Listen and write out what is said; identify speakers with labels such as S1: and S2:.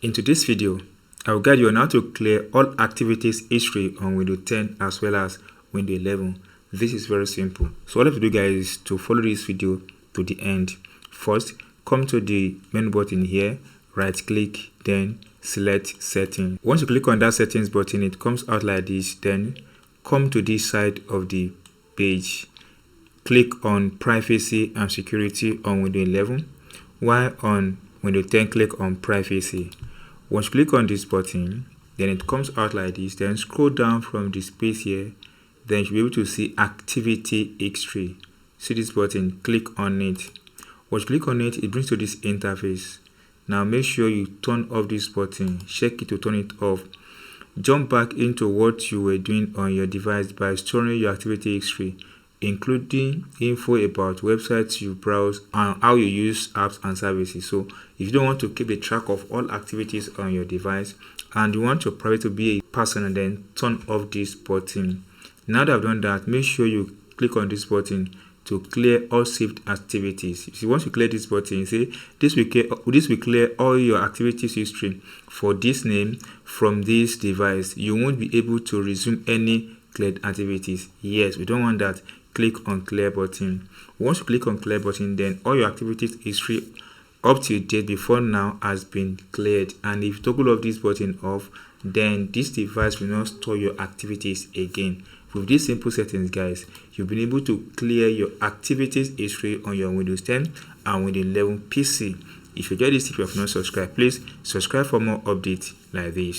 S1: In today's video, I will guide you on how to clear all activities history on Windows 10 as well as Windows 11. This is very simple. So all you have to do, guys, is to follow this video to the end. First, come to the menu button here, right click, then select settings. Once you click on that settings button, it comes out like this. Then come to this side of the page, click on privacy and security on Windows 11, while on Windows 10 click on privacy. Once you click on this button, then it comes out like this. Then scroll down from the space here, then you'll be able to see activity history. See this button, click on it. Once you click on it, it brings to this interface. Now make sure you turn off this button, check it to turn it off. Jump back into what you were doing on your device by storing your activity history, including info about websites you browse and how you use apps and services. So if you don't want to keep a track of all activities on your device and you want your private to be a personal, then turn off this button. Now that I've done that, make sure you click on this button to clear all saved activities. If you want to clear this button, say this will clear all your activities history for this name from this device. You won't be able to resume any cleared activities. Yes, we don't want that. Click on clear button. Once you click on clear button, then all your activities history up to date before now has been cleared. And if you toggle off this button off, then this device will not store your activities again. With these simple settings, guys, you've been able to clear your activities history on your Windows 10 and Windows 11 PC. If you enjoyed this, if you have not subscribed, please subscribe for more updates like this.